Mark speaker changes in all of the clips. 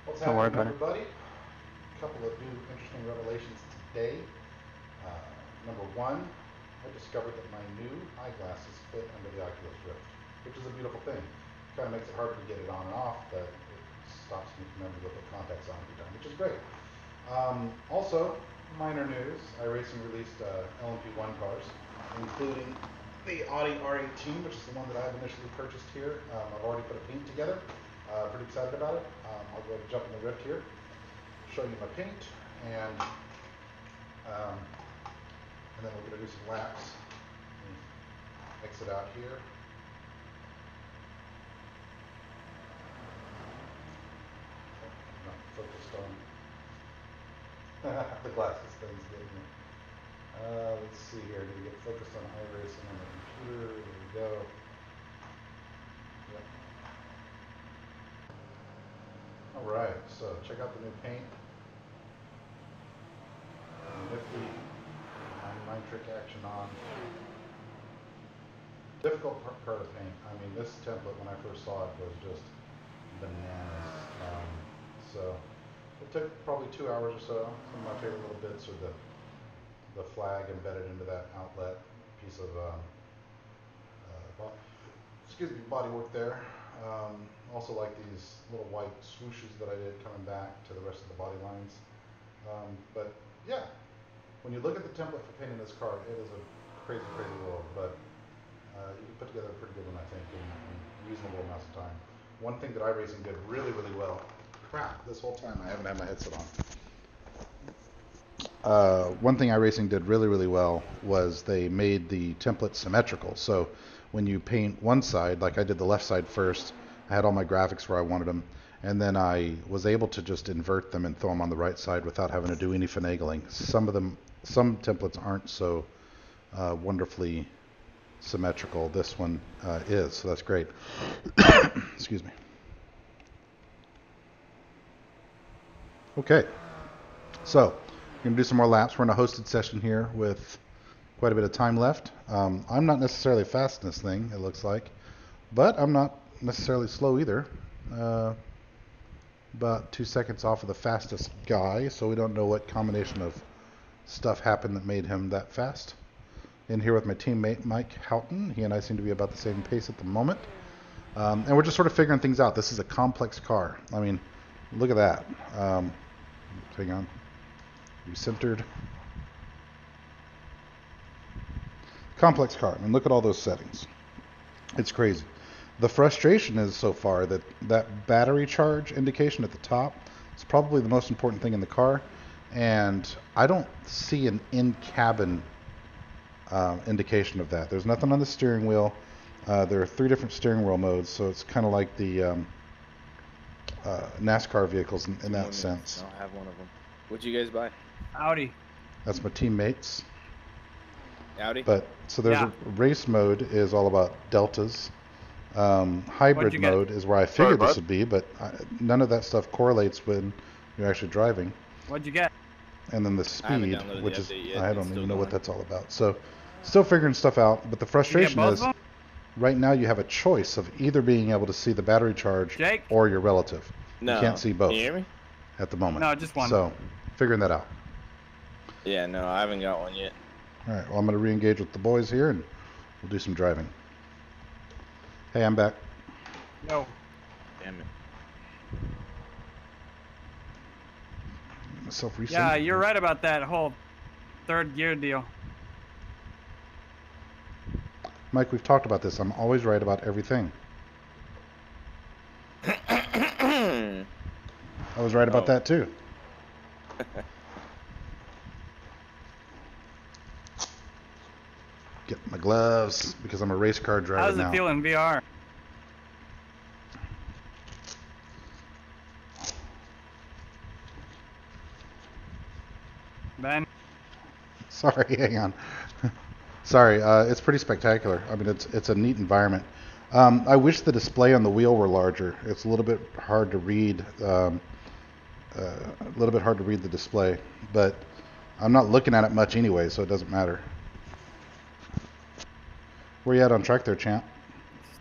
Speaker 1: What's
Speaker 2: Don't worry
Speaker 1: happening,
Speaker 2: about it.
Speaker 1: everybody? A couple of new interesting revelations today. Uh, Number one, I discovered that my new eyeglasses fit under the Oculus Rift, which is a beautiful thing. Kind of makes it hard to get it on and off, but it stops me from having to go put contacts on every time, which is great. Also, minor news, iRacing released LMP1 cars, including the Audi R18, which is the one that I've initially purchased here. I've already put a paint together. Pretty excited about it. I'll go ahead and jump in the Rift here, show you my paint, and um, and then we're going to do some laps. Exit out here. Not focused on the glasses thing's getting me. Let's see here. I need to get focused on iRacing on the computer. There we go. Yep. All right. So check out the new paint. Nifty nine trick action on. Difficult part of paint. I mean, this template when I first saw it was just bananas. So it took probably 2 hours or so. Some of my favorite little bits are the flag embedded into that outlet piece of body work there. Also like these little white swooshes that I did coming back to the rest of the body lines. But yeah, when you look at the template for painting this car, it is a crazy, crazy world. But you can put together a pretty good one, I think, in reasonable amounts of time. One thing that iRacing did really, really well. Crap! This whole time I haven't had my headset on. One thing iRacing did really, really well was they made the template symmetrical. So when you paint one side, like I did the left side first, I had all my graphics where I wanted them, and then I was able to just invert them and throw them on the right side without having to do any finagling. Some templates aren't so wonderfully symmetrical. This one is, so that's great. Excuse me. Okay, so we're going to do some more laps. We're in a hosted session here with quite a bit of time left. I'm not necessarily fast in this thing, it looks like, but I'm not necessarily slow either. About 2 seconds off of the fastest guy, so we don't know what combination of stuff happened that made him that fast. In here with my teammate Mike Houghton. He and I seem to be about the same pace at the moment. And we're just sort of figuring things out. This is a complex car. I mean, look at that. Hang on. Recentered. Complex car. I mean, look at all those settings. It's crazy. The frustration is so far that that battery charge indication at the top is probably the most important thing in the car. And I don't see an in-cabin indication of that. There's nothing on the steering wheel. There are 3 different steering wheel modes, so it's kind of like the NASCAR vehicles in that sense.
Speaker 3: I don't have one of them. What'd you guys buy?
Speaker 2: Audi.
Speaker 1: That's my teammates.
Speaker 3: Audi?
Speaker 1: But so there's a race mode is all about deltas. Hybrid mode is where I figured this would be, but none of that stuff correlates when you're actually driving.
Speaker 2: What'd you get?
Speaker 1: And then the speed, which is I don't even know what that's all about. So still figuring stuff out, but the frustration is right now you have a choice of either being able to see the battery charge or your relative.
Speaker 3: No.
Speaker 1: You can't see both.
Speaker 3: Can you hear me?
Speaker 1: At the moment.
Speaker 2: No, just one.
Speaker 1: So figuring that out.
Speaker 3: Yeah, no, I haven't got one yet.
Speaker 1: All right, well, I'm going to re-engage with the boys here, and we'll do some driving. Hey, I'm back.
Speaker 2: No.
Speaker 3: Damn it.
Speaker 2: Yeah, you're right about that whole 3rd gear deal.
Speaker 1: Mike, we've talked about this. I'm always right about everything. I was right about that, too. Get my gloves, because I'm a race car driver now.
Speaker 2: How's it feel in VR? Ben?
Speaker 1: Sorry, hang on. Sorry, it's pretty spectacular. I mean, it's a neat environment. I wish the display on the wheel were larger. It's a little bit hard to read. A little bit hard to read the display, but I'm not looking at it much anyway, so it doesn't matter. Where you at on track there, champ?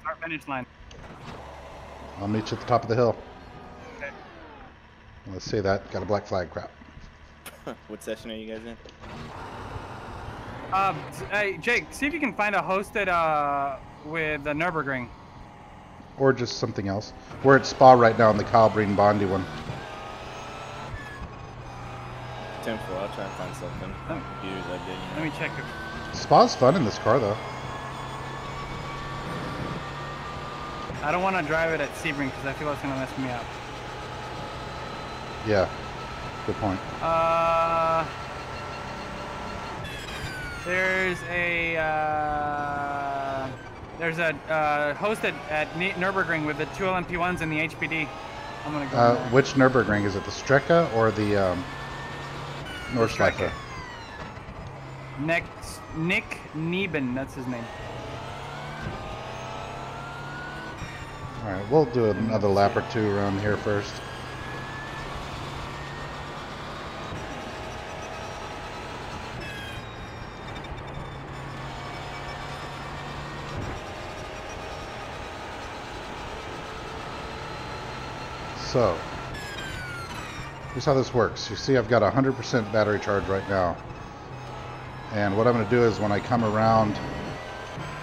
Speaker 2: Start finish line.
Speaker 1: I'll meet you at the top of the hill.
Speaker 2: Okay.
Speaker 1: Let's say that. Got a black flag. Crap.
Speaker 3: What session are you guys in?
Speaker 2: Hey, Jake, see if you can find a hosted with the Nürburgring.
Speaker 1: Or just something else. We're at Spa right now on the Kyle Breen Bondi one.
Speaker 3: 10-4, I'll try and find something. Computers I did.
Speaker 2: Let me check it.
Speaker 1: Spa's fun in this car though.
Speaker 2: I don't want to drive it at Sebring because I feel it's gonna mess me up.
Speaker 1: Yeah. Good point.
Speaker 2: There's a hosted at Nürburgring with the 2 LMP1s and the HPD. I'm gonna go.
Speaker 1: Which Nürburgring? Is it the Strecke or the Nordschleife?
Speaker 2: Nick Nieben, that's his name.
Speaker 1: All right, we'll do another lap or two around here first. So, here's how this works. You see I've got 100% battery charge right now. And what I'm going to do is when I come around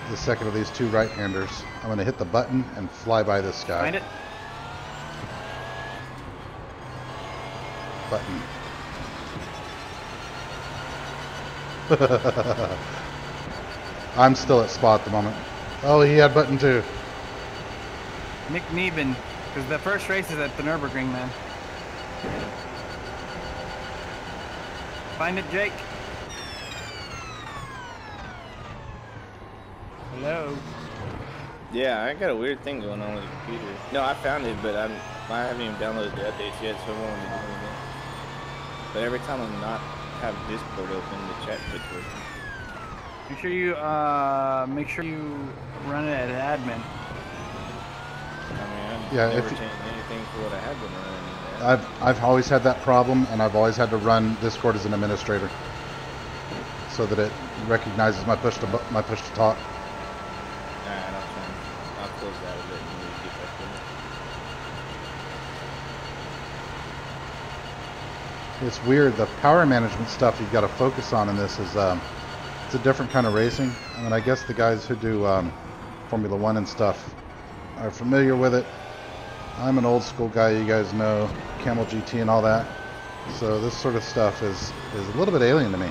Speaker 1: the second of these two right-handers, I'm going to hit the button and fly by this guy.
Speaker 2: Find it.
Speaker 1: Button. I'm still at Spa at the moment. Oh, he had button too.
Speaker 2: Nick Nieben, because the first race is at the Nürburgring, man. Find it, Jake. Hello.
Speaker 3: Yeah, I got a weird thing going on with the computer. No, I found it, but I haven't even downloaded the updates yet, so I won't be doing it. But every time I'm not have Discord open, the chat quits working.
Speaker 2: Make sure you run it as admin.
Speaker 3: I mean,
Speaker 1: Yeah,
Speaker 3: I've never
Speaker 1: if you-
Speaker 3: changed anything for what I had been running.
Speaker 1: I've always had that problem, and I've always had to run Discord as an administrator, so that it recognizes my push to talk.
Speaker 3: Nah, I don't try. I'll close that a bit and we get back in it.
Speaker 1: It's weird. The power management stuff you've got to focus on in this is it's a different kind of racing. I mean, I guess the guys who do Formula One and stuff are familiar with it. I'm an old school guy, you guys know, Camel GT and all that. So this sort of stuff is a little bit alien to me.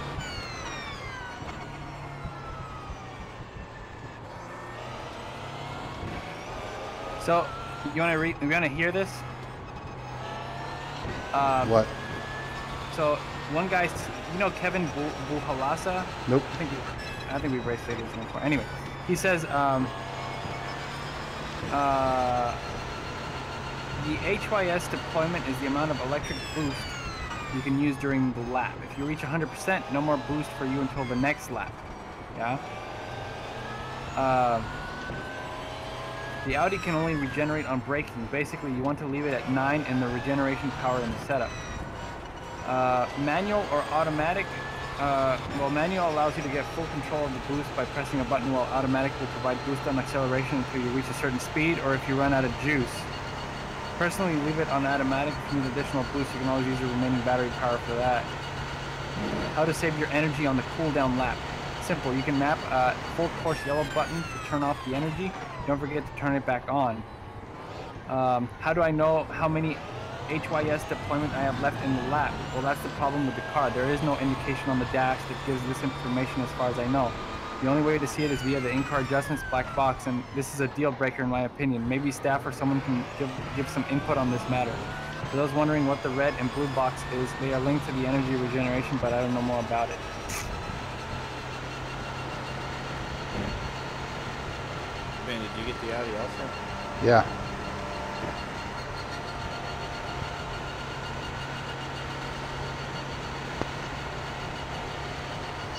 Speaker 2: So, you wanna hear this?
Speaker 1: What?
Speaker 2: So, one guy, you know Kevin Buhalasa?
Speaker 1: Nope.
Speaker 2: I think we've raced videos before. Anyway, he says, the HYS deployment is the amount of electric boost you can use during the lap. If you reach 100%, no more boost for you until the next lap. Yeah? The Audi can only regenerate on braking. Basically, you want to leave it at 9 in the regeneration power in the setup. Manual or automatic? Well, manual allows you to get full control of the boost by pressing a button, while automatic will provide boost on acceleration until you reach a certain speed or if you run out of juice. Personally, leave it on automatic. If you need additional boost, you can always use your remaining battery power for that. How to save your energy on the cooldown lap? Simple. You can map a full course yellow button to turn off the energy. Don't forget to turn it back on. How do I know how many HYS deployment I have left in the lap? Well, that's the problem with the car. There is no indication on the dash that gives this information as far as I know. The only way to see it is via the in-car adjustments black box, and this is a deal breaker in my opinion. Maybe staff or someone can give some input on this matter. For those wondering what the red and blue box is, they are linked to the energy regeneration, but I don't know more about it.
Speaker 3: Ben, did you get the Audi also?
Speaker 1: Yeah.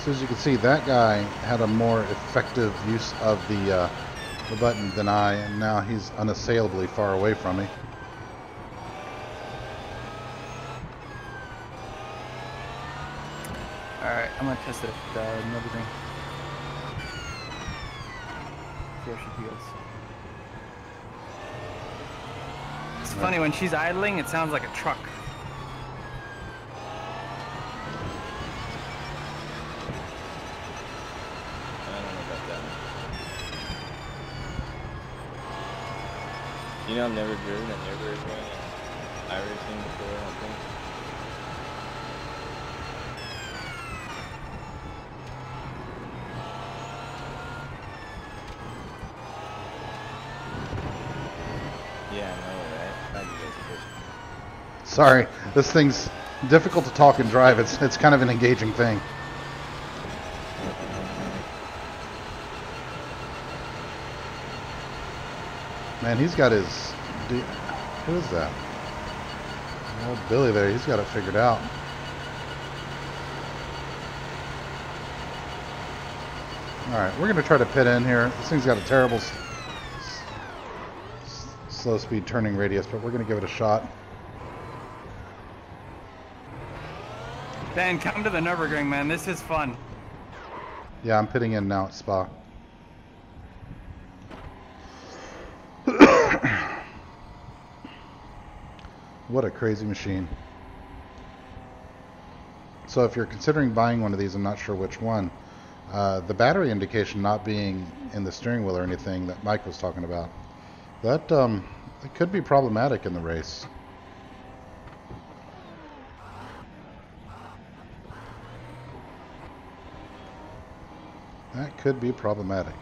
Speaker 1: So as you can see, that guy had a more effective use of the button than I, and now he's unassailably far away from me.
Speaker 2: Alright, I'm gonna test it at another thing. See how she feels. It's funny, when she's idling, it sounds like a truck.
Speaker 3: You know, I've never driven a Nürburgring iRacing before, I don't think. Yeah, I know, right? Glad you guys pushed.
Speaker 1: Sorry, this thing's difficult to talk and drive. It's kind of an engaging thing. Man, he's got his... Who is that? Old Billy there, he's got it figured out. Alright, we're going to try to pit in here. This thing's got a terrible slow speed turning radius, but we're going to give it a shot.
Speaker 2: Dan, come to the Nürburgring, man. This is fun.
Speaker 1: Yeah, I'm pitting in now at Spa. What a crazy machine. So if you're considering buying one of these, I'm not sure which one, the battery indication not being in the steering wheel or anything that Mike was talking about, that it could be problematic in the race. That could be problematic.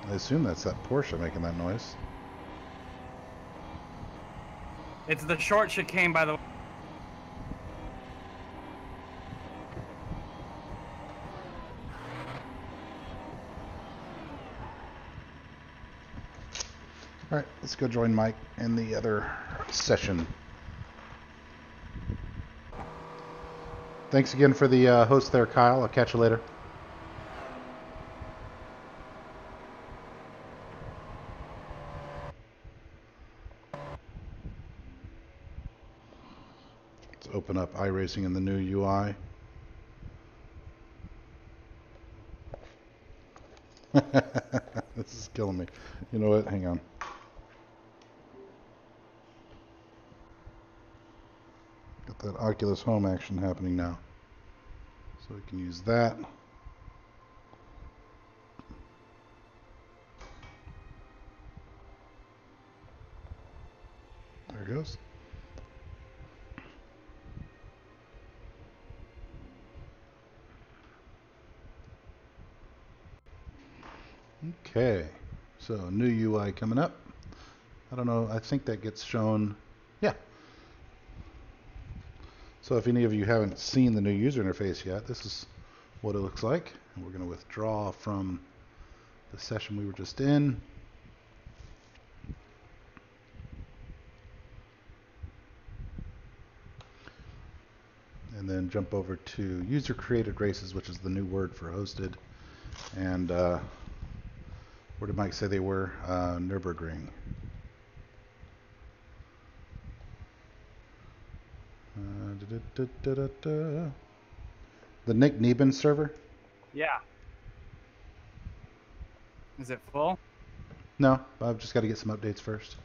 Speaker 1: I assume that's that Porsche making that noise.
Speaker 2: It's the short chicane, by the way.
Speaker 1: Alright, let's go join Mike in the other session. Thanks again for the host there, Kyle. I'll catch you later. Let's open up iRacing in the new UI. This is killing me. You know what? Hang on. Got that Oculus Home action happening now. So we can use that. There it goes. Okay, so new UI coming up. I don't know, I think that gets shown, yeah. So if any of you haven't seen the new user interface yet, this is what it looks like. And we're going to withdraw from the session we were just in. And then jump over to user created races, which is the new word for hosted. And where did Mike say they were? Nürburgring. The Nick Neben server?
Speaker 2: Yeah. Is it full?
Speaker 1: No, I've just got to get some updates first.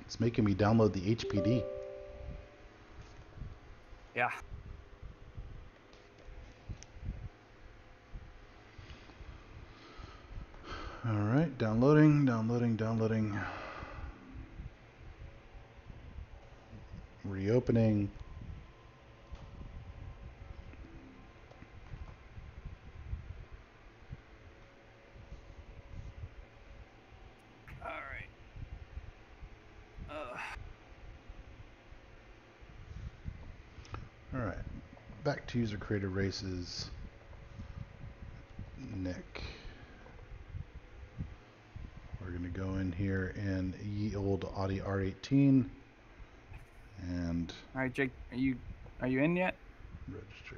Speaker 1: It's making me download the HPD.
Speaker 2: Yeah.
Speaker 1: All right, downloading. Reopening.
Speaker 2: All right.
Speaker 1: All right, back to user created races. Nick. We're going to go in here in ye old Audi R18 and
Speaker 2: All right, Jake, are you in yet?
Speaker 1: register.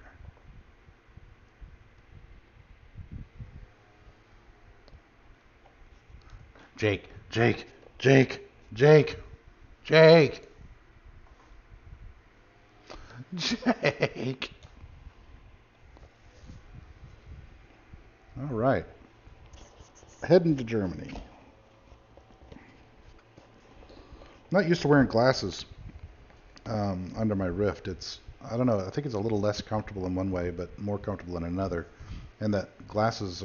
Speaker 1: Jake. Jake. All right. Heading to Germany. not used to wearing glasses under my Rift. I don't know, I think it's a little less comfortable in one way, but more comfortable in another. And that glasses,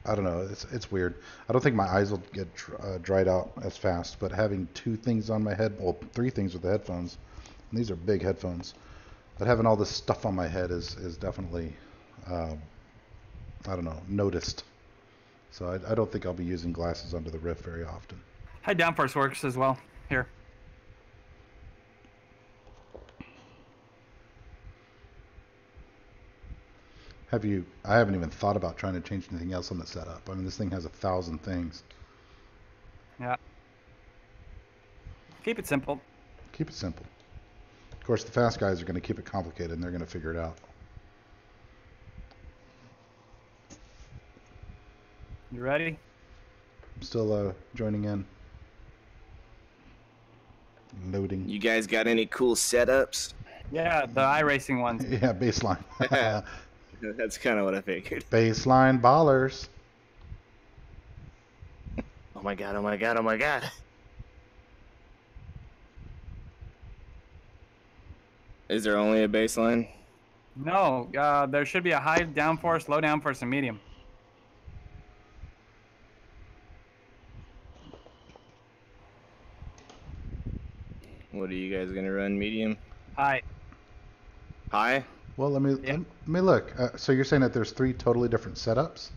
Speaker 1: I don't know, it's weird. I don't think my eyes will get dried out as fast, but having two things on my head, well, three things with the headphones, and these are big headphones, but having all this stuff on my head is definitely, I don't know, noticed. So I don't think I'll be using glasses under the Rift very often.
Speaker 2: High downforce works as well. Here.
Speaker 1: I haven't even thought about trying to change anything else on the setup. I mean, this thing has 1,000 things.
Speaker 2: Yeah. Keep it simple.
Speaker 1: Keep it simple. Of course, the fast guys are going to keep it complicated, and they're going to figure it out.
Speaker 2: You ready?
Speaker 1: I'm still joining in. Loading.
Speaker 3: You guys got any cool setups?
Speaker 2: Yeah, the iRacing ones.
Speaker 1: Yeah, baseline.
Speaker 3: That's kind of what I figured.
Speaker 1: Baseline ballers.
Speaker 3: Oh my god, oh my god, oh my god. Is there only a baseline?
Speaker 2: No, there should be a high downforce, low downforce, and medium.
Speaker 3: What are you guys gonna run? Medium?
Speaker 2: High.
Speaker 3: High?
Speaker 1: Well, let me look. So you're saying that there's 3 totally different setups?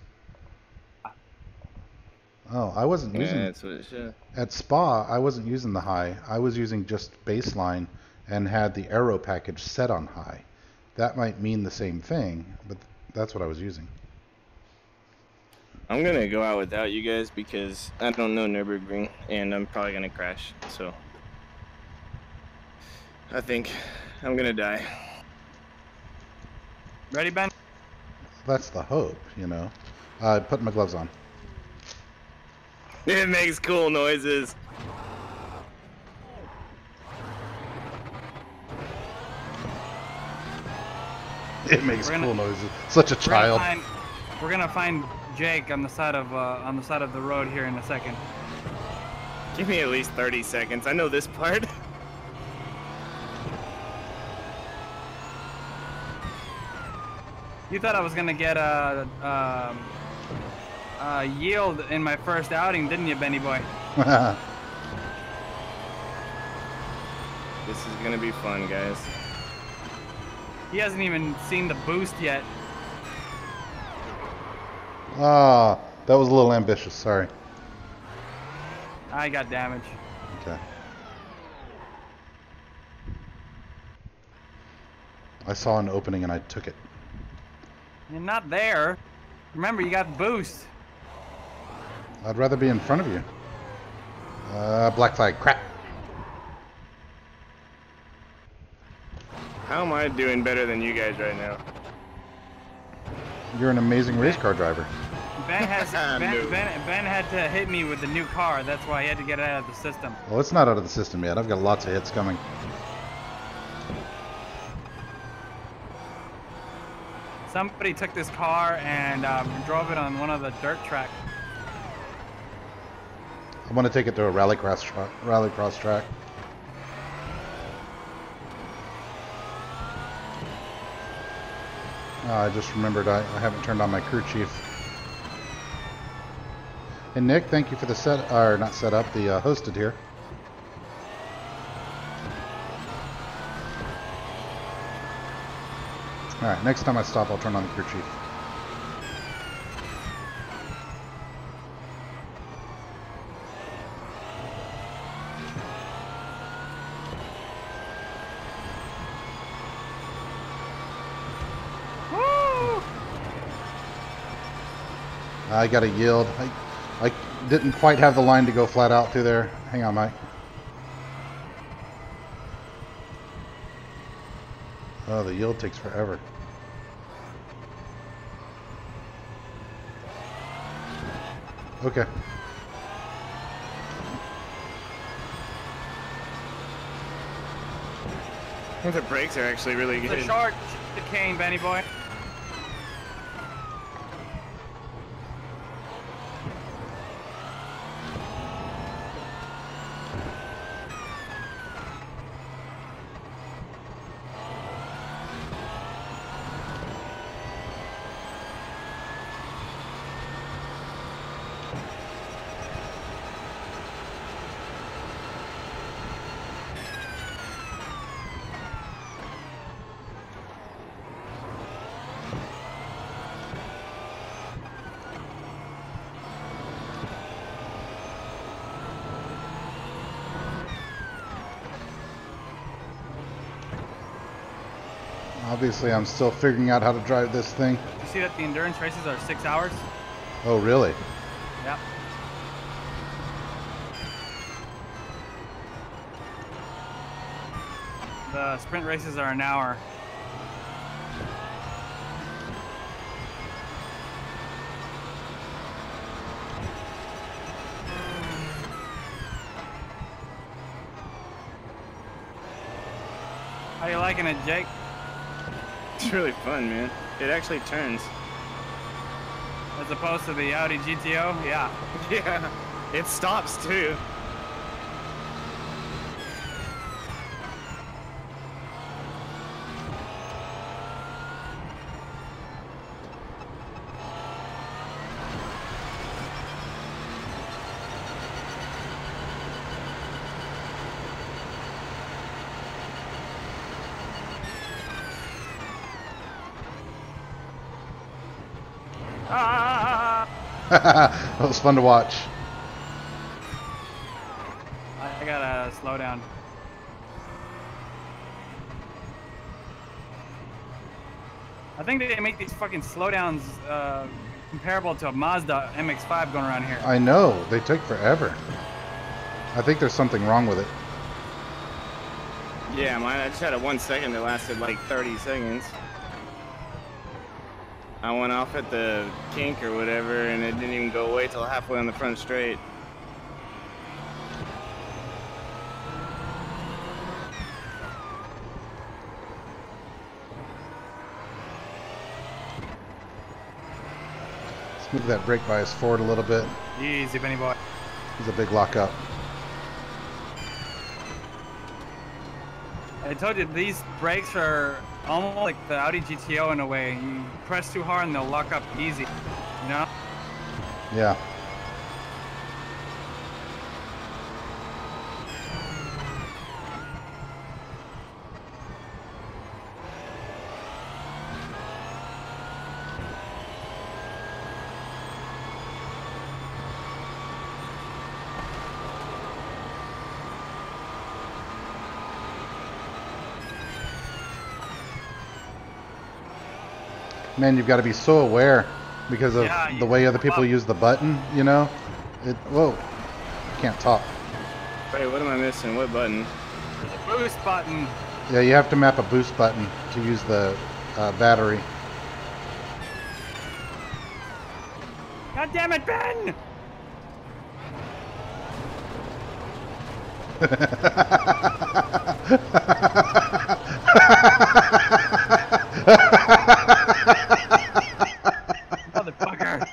Speaker 1: Oh, I wasn't using.
Speaker 3: Yeah, that's what it should.
Speaker 1: At Spa, I wasn't using the high. I was using just baseline and had the aero package set on high. That might mean the same thing, but that's what I was using.
Speaker 3: I'm gonna go out without you guys because I don't know Nürburgring and I'm probably gonna crash. So I think I'm gonna die.
Speaker 2: Ready, Ben?
Speaker 1: That's the hope, you know. Putting my gloves on.
Speaker 3: It makes cool noises.
Speaker 1: It makes cool noises. Such a child.
Speaker 2: We're gonna find Jake on the side of the road here in a second.
Speaker 3: Give me at least 30 seconds. I know this part.
Speaker 2: You thought I was gonna get a yield in my first outing, didn't you, Benny boy?
Speaker 3: This is gonna be fun, guys.
Speaker 2: He hasn't even seen the boost yet.
Speaker 1: Ah, that was a little ambitious. Sorry.
Speaker 2: I got damage.
Speaker 1: Okay. I saw an opening and I took it.
Speaker 2: You're not there. Remember, you got boost.
Speaker 1: I'd rather be in front of you. Black flag. Crap.
Speaker 3: How am I doing better than you guys right now?
Speaker 1: You're an amazing race car driver.
Speaker 2: Ben had to hit me with the new car. That's why he had to get it out of the system.
Speaker 1: Well, it's not out of the system yet. I've got lots of hits coming.
Speaker 2: Somebody took this car and drove it on one of the dirt tracks.
Speaker 1: I want to take it to a rallycross track. I just remembered I haven't turned on my crew chief. Hey Nick, thank you for the not set up, the hosted here. Alright, next time I stop I'll turn on the crew chief. I got a yield. I didn't quite have the line to go flat out through there. Hang on, Mike. Oh, the yield takes forever. Okay.
Speaker 3: The brakes are actually really good.
Speaker 2: It's a short chicane, Benny boy.
Speaker 1: Obviously, I'm still figuring out how to drive this thing.
Speaker 2: You see that the endurance races are 6 hours?
Speaker 1: Oh, really?
Speaker 2: Yep. The sprint races are an hour. How you liking it, Jake?
Speaker 3: It's really fun, man. It actually turns.
Speaker 2: As opposed to the Audi GTO? Yeah.
Speaker 3: Yeah, it stops too.
Speaker 2: Ah!
Speaker 1: That was fun to watch.
Speaker 2: I gotta slow down. I think they make these fucking slowdowns comparable to a Mazda MX-5 going around here.
Speaker 1: I know. They take forever. I think there's something wrong with it.
Speaker 3: Yeah, mine. I just had a 1 second that lasted like 30 seconds. I went off at the kink or whatever, and it didn't even go away till halfway on the front straight.
Speaker 1: Let's move that brake bias forward a little bit.
Speaker 2: Easy, Benny boy.
Speaker 1: There's a big lockup.
Speaker 2: I told you, these brakes are almost like the Audi GTO in a way. You press too hard and they'll lock up easy, you know?
Speaker 1: Yeah. Man, you've got to be so aware because of the way other people use the button, you know? Whoa. I can't talk.
Speaker 3: Wait, what am I missing? What button?
Speaker 2: The boost button.
Speaker 1: Yeah, you have to map a boost button to use the battery.
Speaker 2: God damn it, Ben! Motherfucker.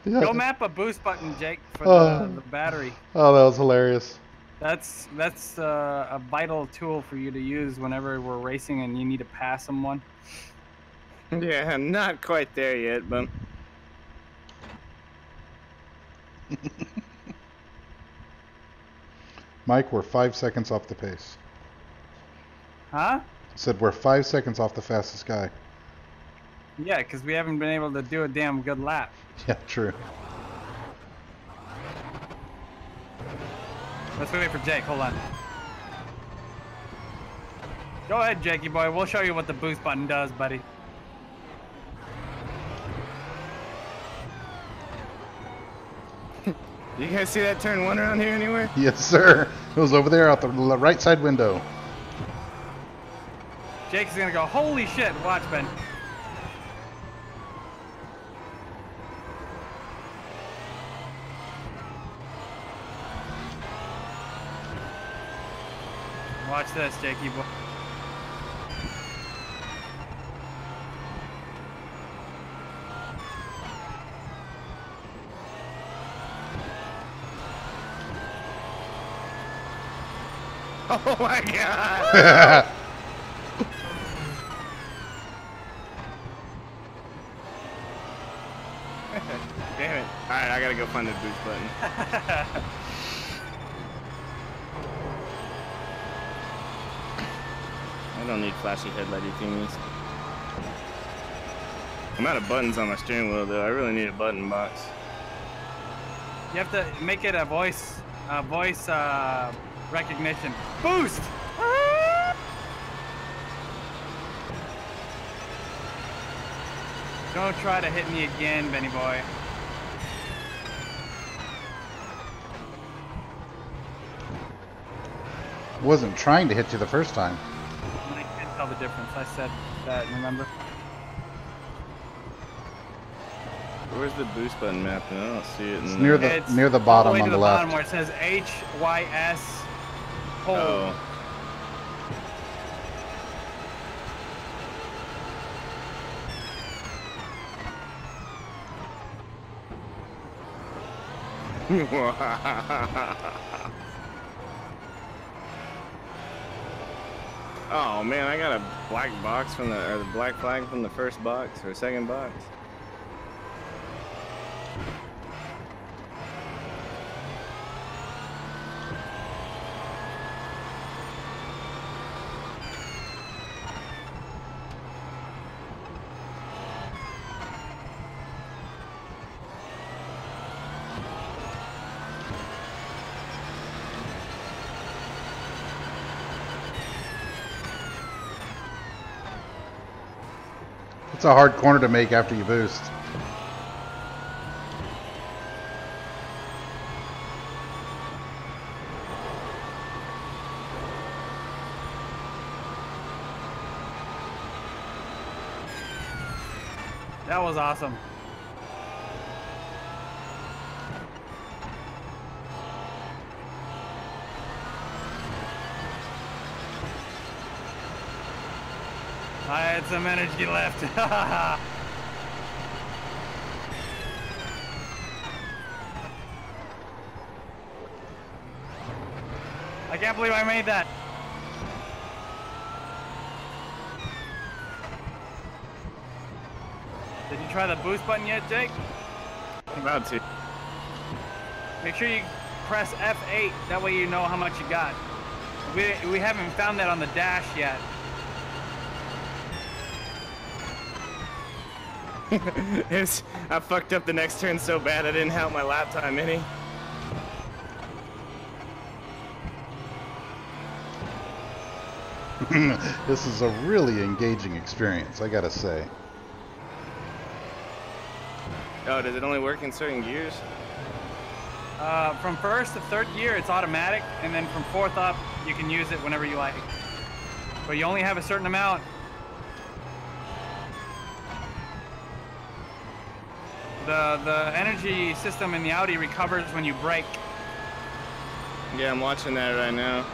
Speaker 1: Yeah.
Speaker 2: Go map a boost button, Jake, for the battery.
Speaker 1: Oh, that was hilarious.
Speaker 2: That's a vital tool for you to use whenever we're racing and you need to pass someone.
Speaker 3: Yeah, I'm not quite there yet, but...
Speaker 1: Mike, we're 5 seconds off the pace.
Speaker 2: Huh?
Speaker 1: Said we're 5 seconds off the fastest guy.
Speaker 2: Yeah, because we haven't been able to do a damn good lap.
Speaker 1: Yeah, true.
Speaker 2: Let's wait for Jake. Hold on. Go ahead, Jakey boy. We'll show you what the boost button does, buddy.
Speaker 3: You guys see that turn 1 around here anywhere?
Speaker 1: Yes, sir. It was over there out the right side window.
Speaker 2: Jake's gonna go, holy shit, watch, Ben. Watch this, Jakey boy.
Speaker 3: Oh my god! Damn it. Alright, I gotta go find the boost button. I don't need flashy headlighty thingies. I'm out of buttons on my steering wheel though. I really need a button box.
Speaker 2: You have to make it a voice recognition. Boost! Don't try to hit me again, Benny boy.
Speaker 1: Wasn't trying to hit you the first time.
Speaker 2: I can't tell the difference. I said that, remember?
Speaker 3: Where's the boost button mapping? I don't see it.
Speaker 1: It's near the bottom on the left.
Speaker 2: Bottom where it says HYS. Hold.
Speaker 3: Oh. Oh man, I got a black box from the black flag from the first box or second box.
Speaker 1: It's a hard corner to make after you boost.
Speaker 2: That was awesome. I had some energy left. I can't believe I made that. Did you try the boost button yet, Jake?
Speaker 3: I'm about to.
Speaker 2: Make sure you press F8. That way you know how much you got. We haven't found that on the dash yet.
Speaker 3: I fucked up the next turn so bad I didn't have my lap time any.
Speaker 1: This is a really engaging experience, I gotta say.
Speaker 3: Oh, does it only work in certain gears?
Speaker 2: From first to third gear, it's automatic, and then from fourth up, you can use it whenever you like. But you only have a certain amount. The energy system in the Audi recovers when you brake.
Speaker 3: Yeah, I'm watching that right now.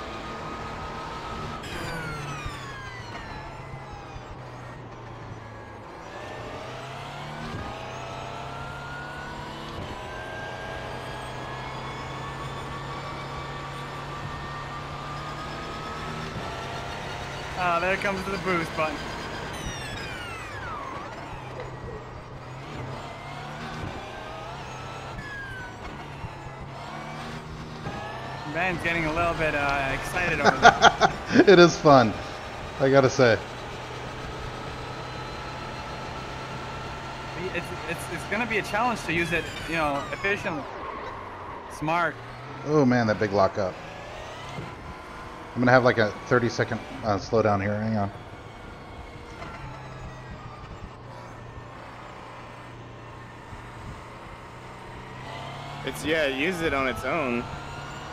Speaker 2: There comes the boost button. Ben's getting a little bit excited over there.
Speaker 1: It is fun, I gotta say.
Speaker 2: It's gonna be a challenge to use it, you know, efficiently, smart.
Speaker 1: Oh man, that big lock up. I'm gonna have like a 30-second slowdown here. Hang on.
Speaker 3: Yeah, it uses it on its own.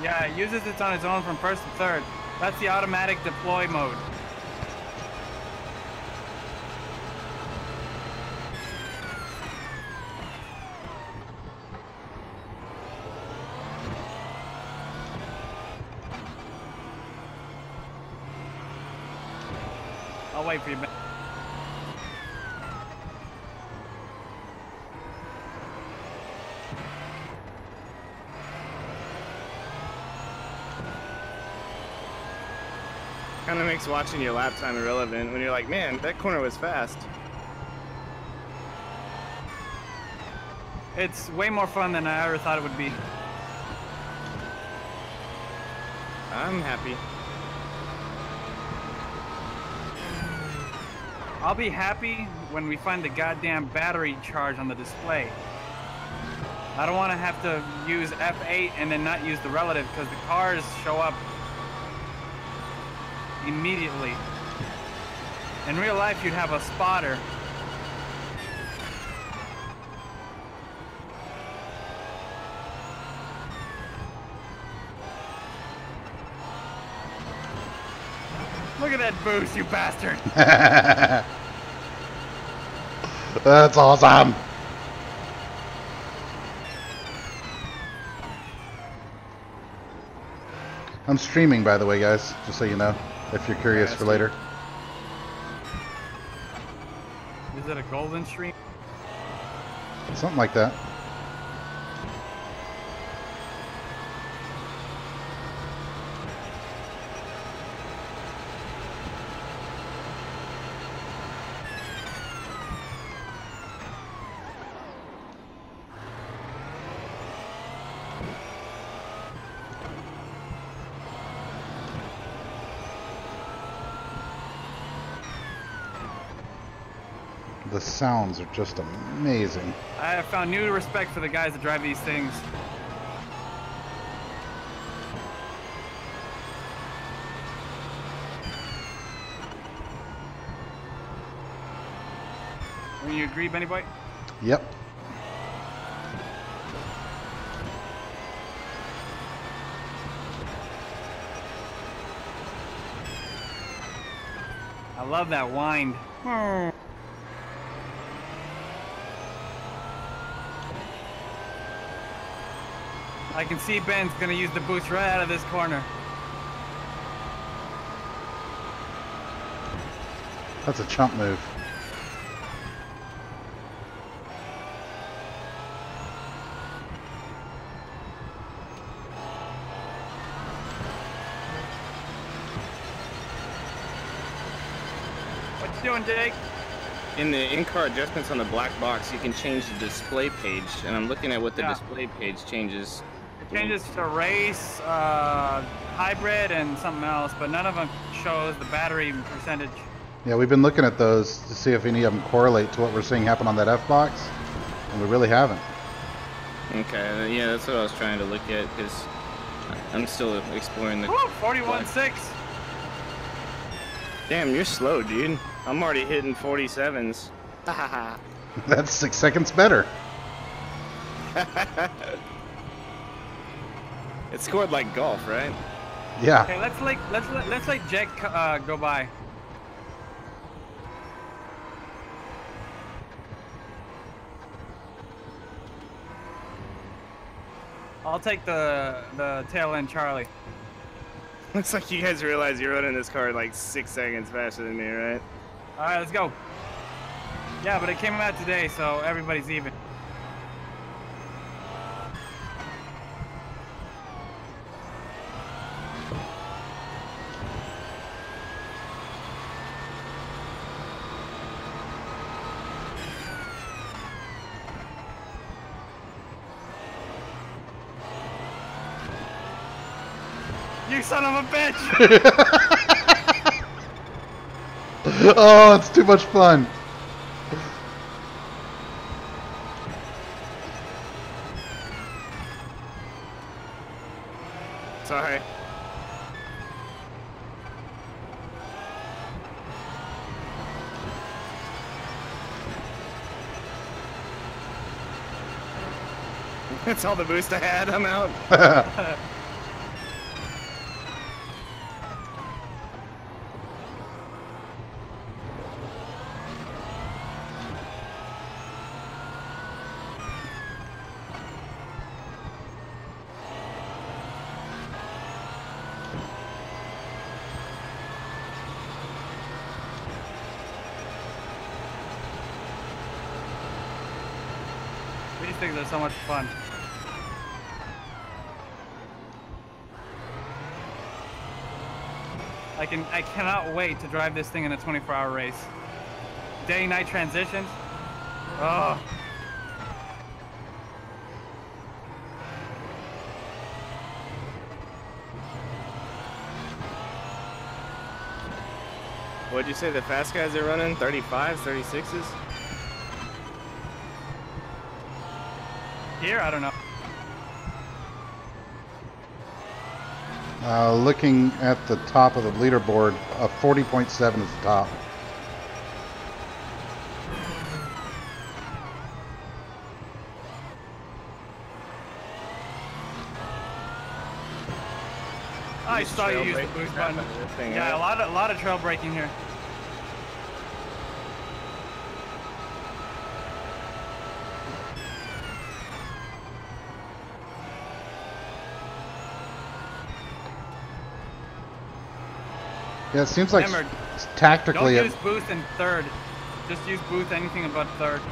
Speaker 2: Yeah, it uses it on its own from first to third. That's the automatic deploy mode. I'll wait for you.
Speaker 3: Kind of makes watching your lap time irrelevant when you're like, man, that corner was fast.
Speaker 2: It's way more fun than I ever thought it would be.
Speaker 3: I'm happy.
Speaker 2: I'll be happy when we find the goddamn battery charge on the display. I don't want to have to use F8 and then not use the relative because the cars show up immediately. In real life, you'd have a spotter. Look at that boost, you bastard.
Speaker 1: That's awesome. I'm streaming, by the way, guys, just so you know, if you're curious for later.
Speaker 2: Is it a golden stream?
Speaker 1: Something like that. The sounds are just amazing.
Speaker 2: I have found new respect for the guys that drive these things. Will you agree, Benny Boy?
Speaker 1: Yep.
Speaker 2: I love that wind. I can see Ben's gonna use the boost right out of this corner.
Speaker 1: That's a chump move.
Speaker 2: What you doing, Jake?
Speaker 3: In the in-car adjustments on the black box, you can change the display page, and I'm looking at what the display page changes.
Speaker 2: It changes to race, hybrid, and something else, but none of them shows the battery percentage.
Speaker 1: Yeah, we've been looking at those to see if any of them correlate to what we're seeing happen on that F-box, and we really haven't.
Speaker 3: Okay, yeah, that's what I was trying to look at, because I'm still exploring the...
Speaker 2: Woo, 41.6!
Speaker 3: Damn, you're slow, dude. I'm already hitting 47s.
Speaker 1: That's 6 seconds better.
Speaker 3: It scored like golf, right?
Speaker 1: Yeah.
Speaker 2: Okay, let's let Jake go by. I'll take the tail end, Charlie.
Speaker 3: Looks like you guys realize you're running this car like 6 seconds faster than me, right?
Speaker 2: All right, let's go. Yeah, but it came out today, so everybody's even. You son of a bitch!
Speaker 1: Oh, it's too much fun.
Speaker 3: Sorry. That's all the boost I had. I'm out.
Speaker 2: These things are so much fun. I cannot wait to drive this thing in a 24-hour race. Day-night transitions. Oh.
Speaker 3: What'd you say the fast guys are running? 35s, 36s?
Speaker 2: Here, I don't know.
Speaker 1: Looking at the top of the leaderboard, 40.7 is the top.
Speaker 2: I
Speaker 3: Just
Speaker 2: saw you
Speaker 3: trail
Speaker 2: use the
Speaker 3: brake
Speaker 2: boost
Speaker 3: crap
Speaker 2: button.
Speaker 3: out of this thing,
Speaker 2: Yeah,
Speaker 3: right?
Speaker 2: a lot of trail braking here.
Speaker 1: Yeah, it seems like
Speaker 2: Remember,
Speaker 1: tactically.
Speaker 2: don't use boost in third. Just use boost anything about third.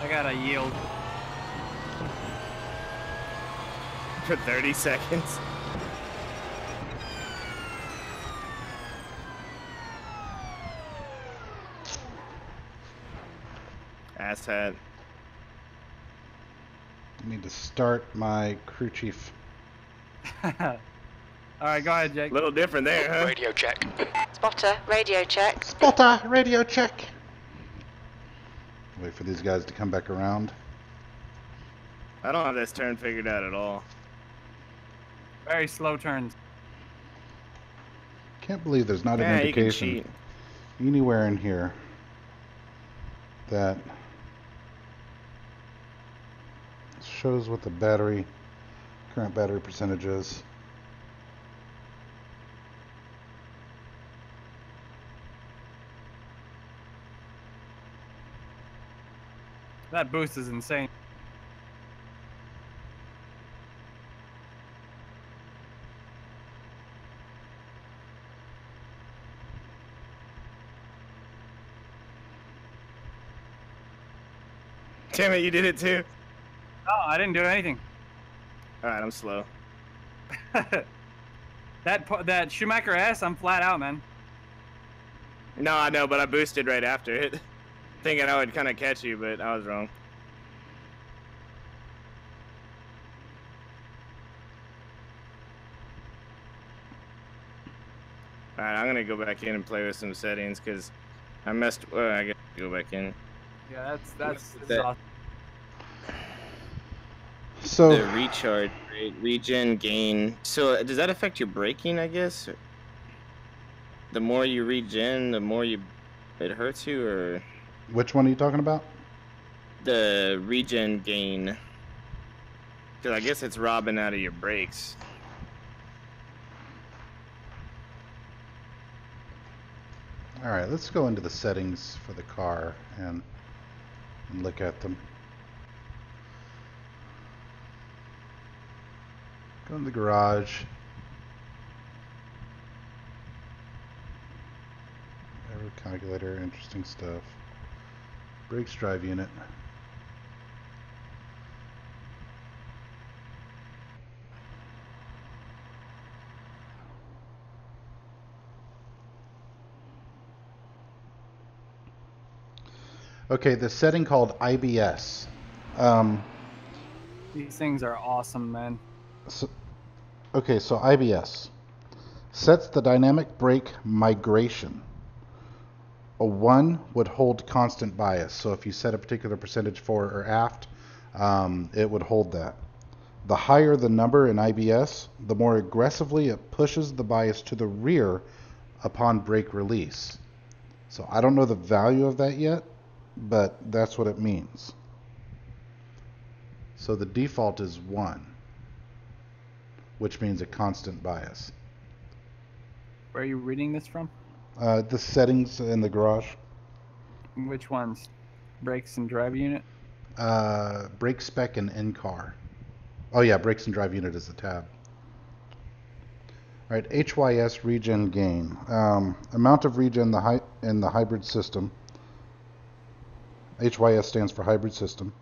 Speaker 2: I gotta yield.
Speaker 3: For 30 seconds. Asshat.
Speaker 1: I need to start my crew chief.
Speaker 2: Alright, go ahead, Jake.
Speaker 3: A little different there, huh?
Speaker 4: Radio check.
Speaker 5: Spotter, radio check.
Speaker 1: Spotter, radio check. Wait for these guys to come back around.
Speaker 3: I don't have this turn figured out at all.
Speaker 2: Very slow turns.
Speaker 1: Can't believe there's not an
Speaker 3: Yeah, you can
Speaker 1: indication
Speaker 3: cheat.
Speaker 1: anywhere in here that shows what the current battery percentage is.
Speaker 2: That boost is insane.
Speaker 3: Damn it, you did it too.
Speaker 2: No, I didn't do anything.
Speaker 3: Alright, I'm slow.
Speaker 2: That Schumacher S, I'm flat out, man.
Speaker 3: No, I know, but I boosted right after it. Thinking I would kind of catch you, but I was wrong. Alright, I'm gonna go back in and play with some settings because I messed. Well, I guess go back in.
Speaker 2: Yeah, that's
Speaker 3: that?
Speaker 2: awesome.
Speaker 1: So
Speaker 3: The recharge rate, regen gain. So does that affect your braking? I guess. The more you regen, the more it hurts you, or
Speaker 1: which one are you talking about?
Speaker 3: the regen gain. Because I guess it's robbing out of your brakes.
Speaker 1: All right, let's go into the settings for the car and look at them. Go in the garage. Error calculator, interesting stuff. Brakes drive unit. Okay, the setting called IBS.
Speaker 2: These things are awesome, man.
Speaker 1: So IBS sets the dynamic brake migration. A 1 would hold constant bias. So if you set a particular percentage fore or aft, it would hold that. The higher the number in IBS, the more aggressively it pushes the bias to the rear upon brake release. So I don't know the value of that yet, but that's what it means. So the default is 1, which means a constant bias.
Speaker 2: Where are you reading this from?
Speaker 1: The settings in the garage.
Speaker 2: Which ones? Brakes and drive unit?
Speaker 1: Brake spec and in-car. Oh yeah, brakes and drive unit is the tab. All right, HYS regen gain. Amount of regen in the hybrid system. HYS stands for hybrid system.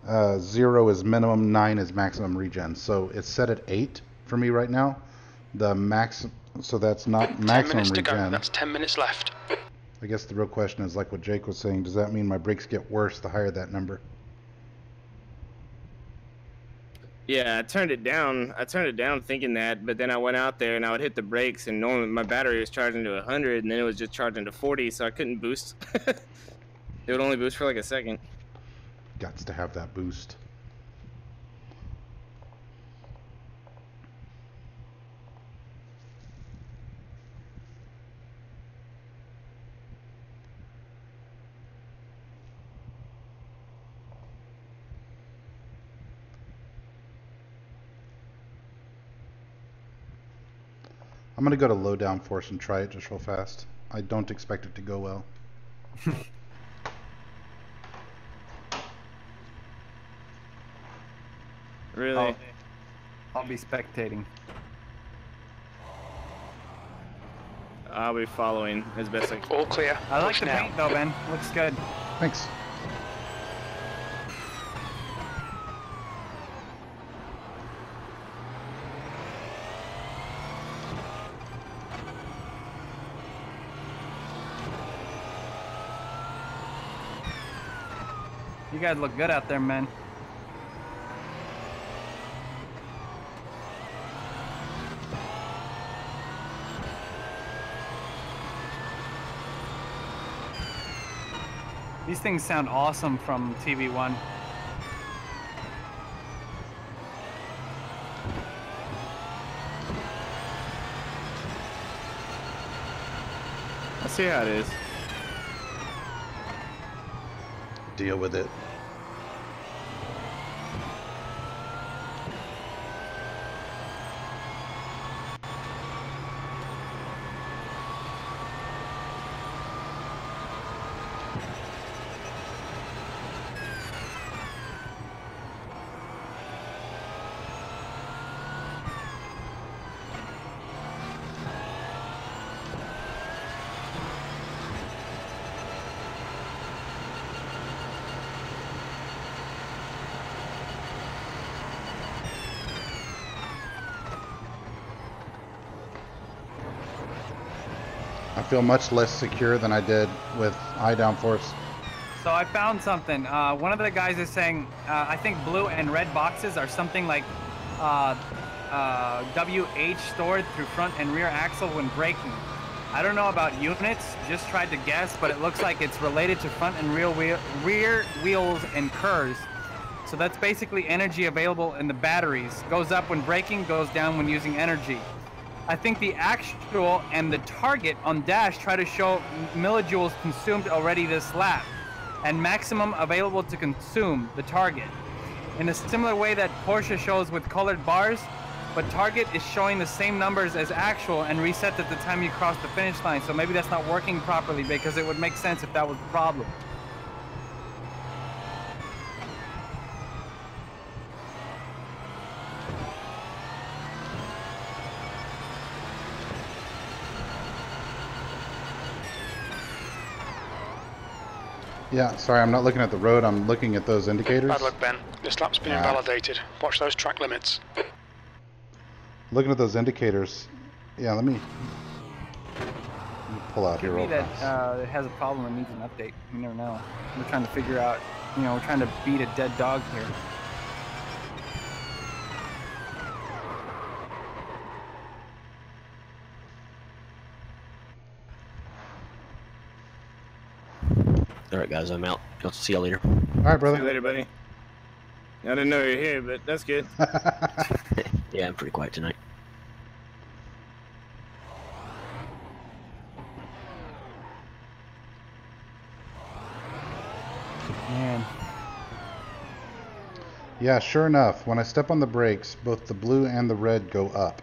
Speaker 1: 0 is minimum, 9 is maximum regen. So it's set at 8 for me right now. The max, so that's not maximum
Speaker 4: 10 minutes to
Speaker 1: regen.
Speaker 4: go. That's 10 minutes left.
Speaker 1: I guess the real question is like what Jake was saying. Does that mean my brakes get worse the higher that number?
Speaker 3: Yeah, I turned it down. I turned it down thinking that, but then I went out there and I would hit the brakes, and normally my battery was charging to 100, and then it was just charging to 40, so I couldn't boost. It would only boost for like a second.
Speaker 1: Gots to have that boost. I'm gonna go to low downforce and try it just real fast. I don't expect it to go well.
Speaker 3: Really?
Speaker 2: I'll be spectating.
Speaker 3: I'll be following as best I can.
Speaker 4: All clear.
Speaker 2: I like
Speaker 4: Push
Speaker 2: the
Speaker 4: now.
Speaker 2: paint though, Ben. Looks good.
Speaker 1: Thanks.
Speaker 2: You guys look good out there, man. These things sound awesome from TV1.
Speaker 3: I see how it is.
Speaker 1: Deal with it. I feel much less secure than I did with high downforce.
Speaker 2: So I found something. One of the guys is saying, I think blue and red boxes are something like WH stored through front and rear axle when braking. I don't know about units, just tried to guess, but it looks like it's related to front and rear wheels and curves. So that's basically energy available in the batteries. Goes up when braking, goes down when using energy. I think the actual and the target on dash try to show millijoules consumed already this lap, and maximum available to consume, the target. In a similar way that Porsche shows with colored bars, but target is showing the same numbers as actual and reset at the time you cross the finish line. So maybe that's not working properly, because it would make sense if that was the problem.
Speaker 1: Yeah, sorry, I'm not looking at the road, I'm looking at those indicators.
Speaker 4: Bad luck, Ben. This lap's been invalidated. Watch those track limits.
Speaker 1: Looking at those indicators. Yeah, let me pull out here real
Speaker 2: Maybe
Speaker 1: fast.
Speaker 2: that it has a problem and needs an update. You never know. We're trying to figure out, you know, we're trying to beat a dead dog here.
Speaker 6: Alright guys, I'm out. I'll see you later.
Speaker 1: All right,
Speaker 3: See
Speaker 1: brother.
Speaker 3: you later, buddy. I didn't know you were here, but that's good.
Speaker 6: Yeah, I'm pretty quiet tonight.
Speaker 2: Man.
Speaker 1: Yeah, sure enough, when I step on the brakes, both the blue and the red go up.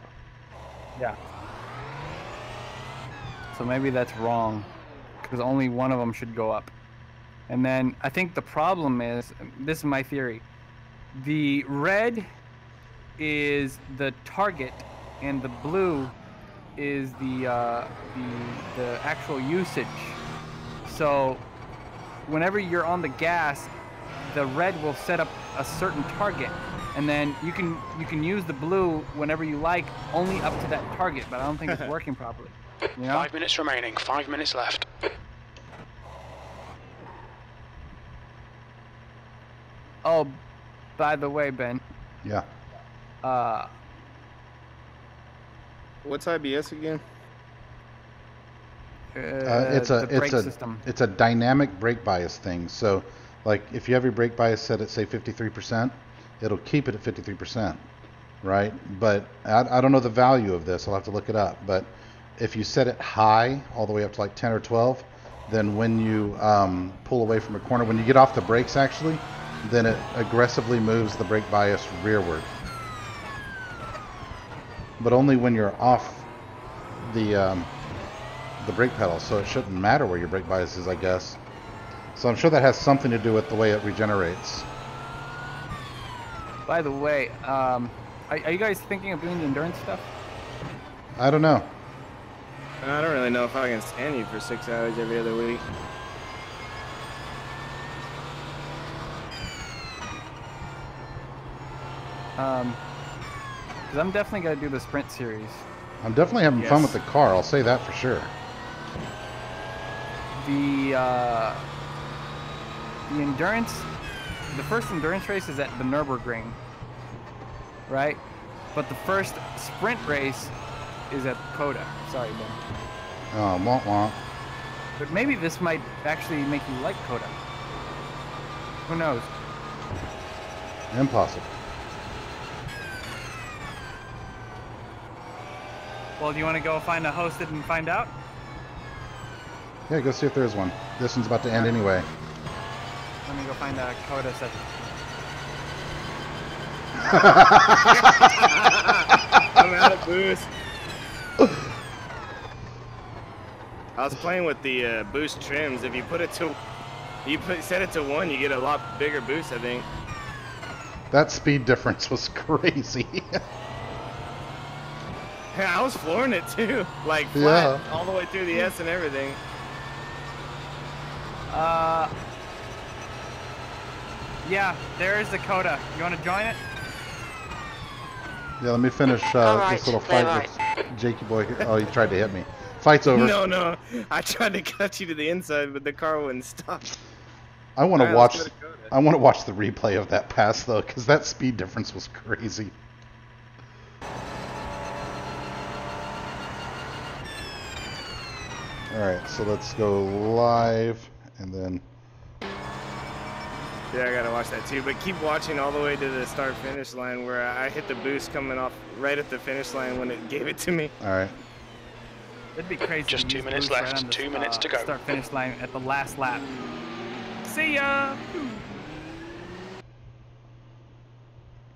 Speaker 2: Yeah. So maybe that's wrong, because only one of them should go up. And then I think the problem is, this is my theory, the red is the target and the blue is the actual usage. So whenever you're on the gas, the red will set up a certain target, and then you can use the blue whenever you like, only up to that target. But I don't think it's working properly. You know?
Speaker 4: 5 minutes remaining. 5 minutes left.
Speaker 2: Oh, by the way, Ben.
Speaker 1: Yeah.
Speaker 3: What's IBS again?
Speaker 2: The brake system.
Speaker 1: It's a dynamic brake bias thing. So, like, if you have your brake bias set at say 53%, it'll keep it at 53%, right? But I don't know the value of this. I'll have to look it up. But if you set it high, all the way up to like 10 or 12, then when you pull away from a corner, when you get off the brakes, actually, then it aggressively moves the brake bias rearward. But only when you're off the brake pedal, so it shouldn't matter where your brake bias is, I guess. So I'm sure that has something to do with the way it regenerates.
Speaker 2: By the way, are you guys thinking of doing the endurance stuff?
Speaker 1: I don't know.
Speaker 3: I don't really know if I can stand you for 6 hours every other week.
Speaker 2: Because I'm definitely gonna do the sprint series.
Speaker 1: I'm definitely having fun with the car, I'll say that for sure.
Speaker 2: The endurance, the first endurance race is at the Nürburgring, right? But the first sprint race is at Coda. Sorry, Ben.
Speaker 1: Oh, womp womp.
Speaker 2: But maybe this might actually make you like Coda. Who knows?
Speaker 1: Impossible.
Speaker 2: Well, do you want to go find a hosted and find out?
Speaker 1: Yeah, go see if there's one. This one's about to end anyway.
Speaker 2: Let me go find a Coda session.
Speaker 3: I'm out of boost. I was playing with the boost trims. If you put it to, set it to 1, you get a lot bigger boost, I think.
Speaker 1: That speed difference was crazy.
Speaker 3: Yeah, I was flooring it too, like flat all the way through the S and everything.
Speaker 2: Yeah, there is the Coda. You want to join it?
Speaker 1: Yeah, let me finish
Speaker 5: Alright,
Speaker 1: this little
Speaker 5: play
Speaker 1: fight with Jakey boy. Oh, he tried to hit me. Fight's over.
Speaker 3: No, I tried to cut you to the inside, but the car wouldn't stop.
Speaker 1: I want to
Speaker 3: Alright,
Speaker 1: watch.
Speaker 3: let's go to Coda.
Speaker 1: I want to watch the replay of that pass though, because that speed difference was crazy. All right, so let's go live, and then.
Speaker 3: Yeah, I gotta watch that too. But keep watching all the way to the start-finish line where I hit the boost coming off right at the finish line when it gave it to me.
Speaker 1: All right.
Speaker 2: It'd be crazy.
Speaker 4: Just
Speaker 2: to
Speaker 4: 2
Speaker 2: use
Speaker 4: minutes
Speaker 2: boost
Speaker 4: left,
Speaker 2: right on the,
Speaker 4: 2 minutes to go.
Speaker 2: Start-finish line at the last lap. See ya!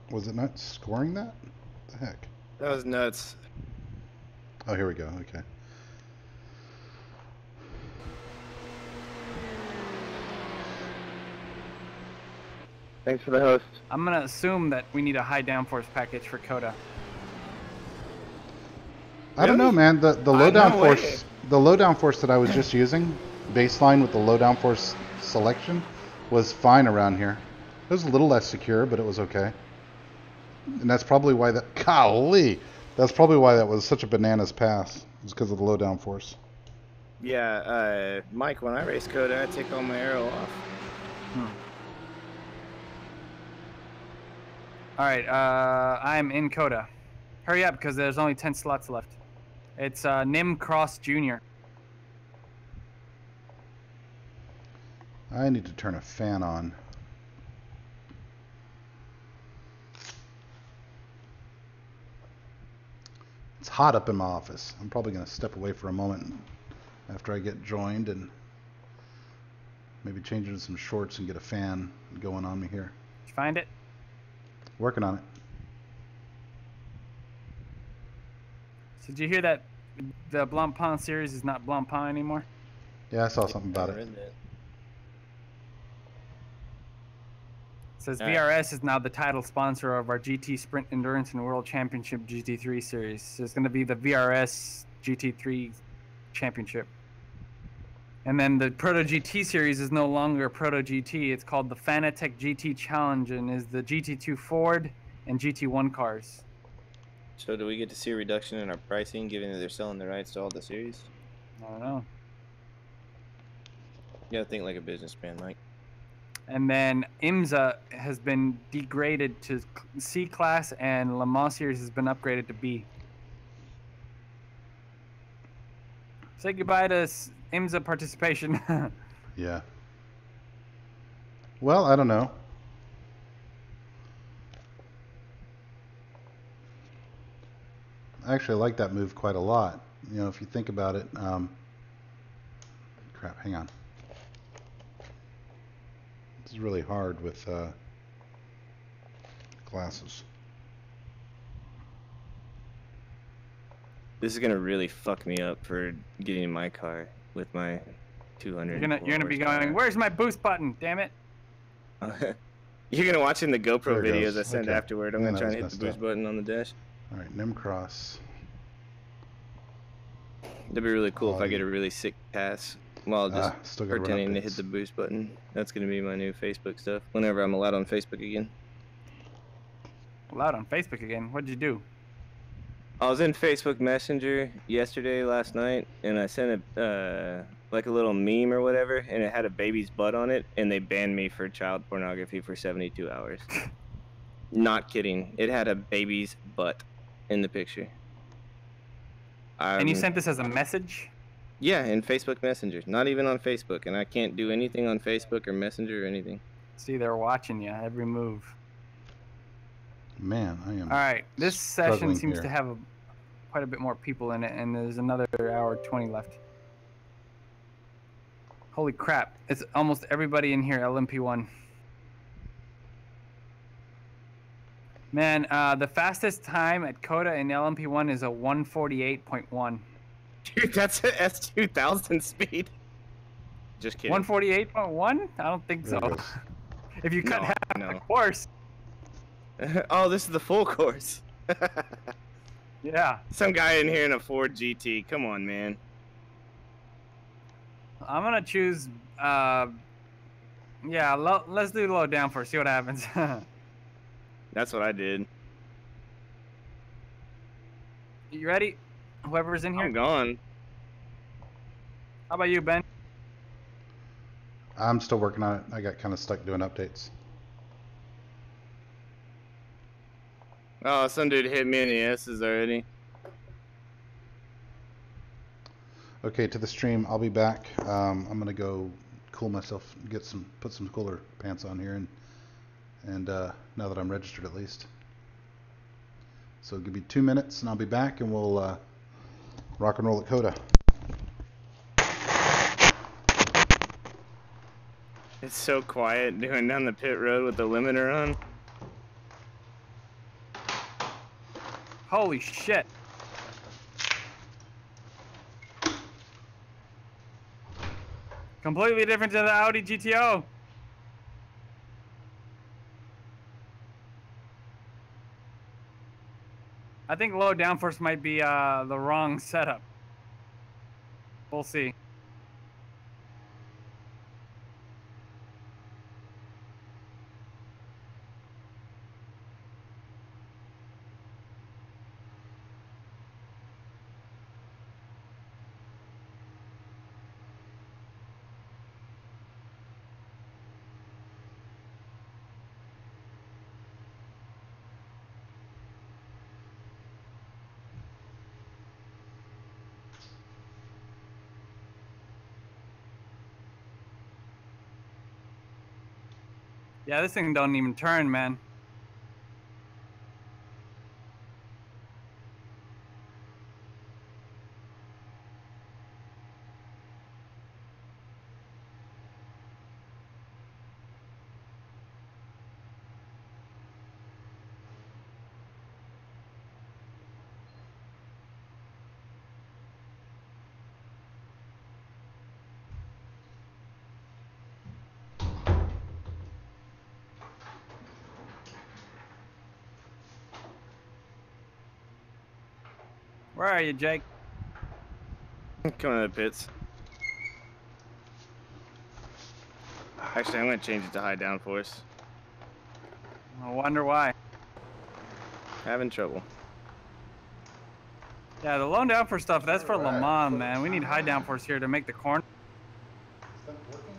Speaker 1: Was it not scoring that? What the heck?
Speaker 3: That was nuts.
Speaker 1: Oh, here we go. Okay.
Speaker 3: Thanks for the host.
Speaker 2: I'm gonna assume that we need a high downforce package for Coda.
Speaker 1: I don't know, man. The low
Speaker 3: No
Speaker 1: downforce,
Speaker 3: way.
Speaker 1: the low downforce that I was just using, baseline with the low downforce selection, was fine around here. It was a little less secure, but it was okay. And that's probably why that. Golly, that's probably why that was such a bananas pass. It was because of the low downforce.
Speaker 3: Yeah, Mike, when I race Coda, I take all my aero off.
Speaker 2: Alright, I'm in Coda. Hurry up, because there's only 10 slots left. It's Nim Cross Jr.
Speaker 1: I need to turn a fan on. It's hot up in my office. I'm probably going to step away for a moment after I get joined and maybe change into some shorts and get a fan going on me here.
Speaker 2: Did you find it?
Speaker 1: Working on it.
Speaker 2: So did you hear that the Blancpain series is not Blancpain anymore?
Speaker 1: Yeah, I saw something about
Speaker 3: I
Speaker 1: it.
Speaker 3: read that.
Speaker 2: It says
Speaker 3: Alright.
Speaker 2: VRS is now the title sponsor of our GT Sprint Endurance and World Championship GT3 series. So it's going to be the VRS GT3 Championship. And then the Proto GT series is no longer Proto GT. It's called the Fanatec GT Challenge and is the GT2 Ford and GT1 cars.
Speaker 3: So do we get to see a reduction in our pricing, given that they're selling the rights to all the series?
Speaker 2: I don't know.
Speaker 3: You gotta think like a businessman, Mike.
Speaker 2: And then IMSA has been degraded to C class and Le Mans series has been upgraded to B. Say goodbye to IMSA participation.
Speaker 1: Yeah. Well, I don't know. I actually like that move quite a lot. You know, if you think about it. Crap, hang on. This is really hard with glasses.
Speaker 3: This is gonna really fuck me up for getting in my car with my 200.
Speaker 2: You're gonna be going, where's my boost button? Damn it!
Speaker 3: You're gonna watch in the GoPro
Speaker 1: There it
Speaker 3: videos
Speaker 1: goes.
Speaker 3: I send
Speaker 1: Okay.
Speaker 3: afterward. I'm
Speaker 1: Man,
Speaker 3: gonna try
Speaker 1: that
Speaker 3: and
Speaker 1: was
Speaker 3: hit the
Speaker 1: messed
Speaker 3: boost button on the dash.
Speaker 1: All right, Nimcross.
Speaker 3: That'd be really cool if I
Speaker 1: Audi.
Speaker 3: get a really sick pass while just
Speaker 1: Still gotta run
Speaker 3: pretending to hit
Speaker 1: updates.
Speaker 3: the boost button. That's gonna be my new Facebook stuff. Whenever I'm allowed on Facebook again.
Speaker 2: Allowed on Facebook again. What'd you do?
Speaker 3: I was in Facebook Messenger last night, and I sent like a little meme or whatever, and it had a baby's butt on it, and they banned me for child pornography for 72 hours. Not kidding. It had a baby's butt in the picture.
Speaker 2: And you sent this as a message?
Speaker 3: Yeah, in Facebook Messenger. Not even on Facebook, and I can't do anything on Facebook or Messenger or anything.
Speaker 2: See, they're watching you every move.
Speaker 1: Man, I am.
Speaker 2: All right, this session seems
Speaker 1: here.
Speaker 2: to have quite a bit more people in it, and there's another hour 20 left. Holy crap! It's almost everybody in here. LMP1. Man, the fastest time at Coda in LMP1 is a 148.1.
Speaker 3: Dude, that's an S2000 speed. Just kidding.
Speaker 2: 148.1? I don't think so. If you cut half the course.
Speaker 3: Oh, this is the full course.
Speaker 2: Yeah.
Speaker 3: Some guy in here in a Ford GT. Come on, man.
Speaker 2: I'm gonna choose. Yeah, let's do low down first. See what happens.
Speaker 3: That's what I did.
Speaker 2: You ready? Whoever's in here.
Speaker 3: I'm gone.
Speaker 2: How about you, Ben?
Speaker 1: I'm still working on it. I got kind of stuck doing updates.
Speaker 3: Oh, some dude hit me in the S's already.
Speaker 1: Okay, to the stream. I'll be back. I'm gonna go cool myself, put some cooler pants on here, and now that I'm registered at least. So give me 2 minutes, and I'll be back, and we'll rock and roll at Coda.
Speaker 3: It's so quiet doing down the pit road with the limiter on.
Speaker 2: Holy shit. Completely different to the Audi GTO. I think low downforce might be the wrong setup. We'll see. Yeah, this thing don't even turn, man. Where are you, Jake?
Speaker 3: Coming out of the pits. Actually, I'm going to change it to high downforce.
Speaker 2: I wonder why.
Speaker 3: Having trouble.
Speaker 2: Yeah, the low downforce stuff, that's for Le Mans, man. We need high downforce here to make the corner.
Speaker 1: Is that working?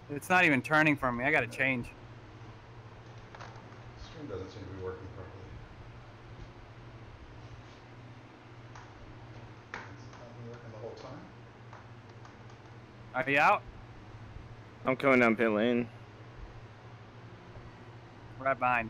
Speaker 2: It's not even turning for me. I gotta change.
Speaker 1: The stream doesn't seem to be working properly. Has it not been working the whole time?
Speaker 2: Are you out?
Speaker 3: I'm coming down pit lane.
Speaker 2: Right behind.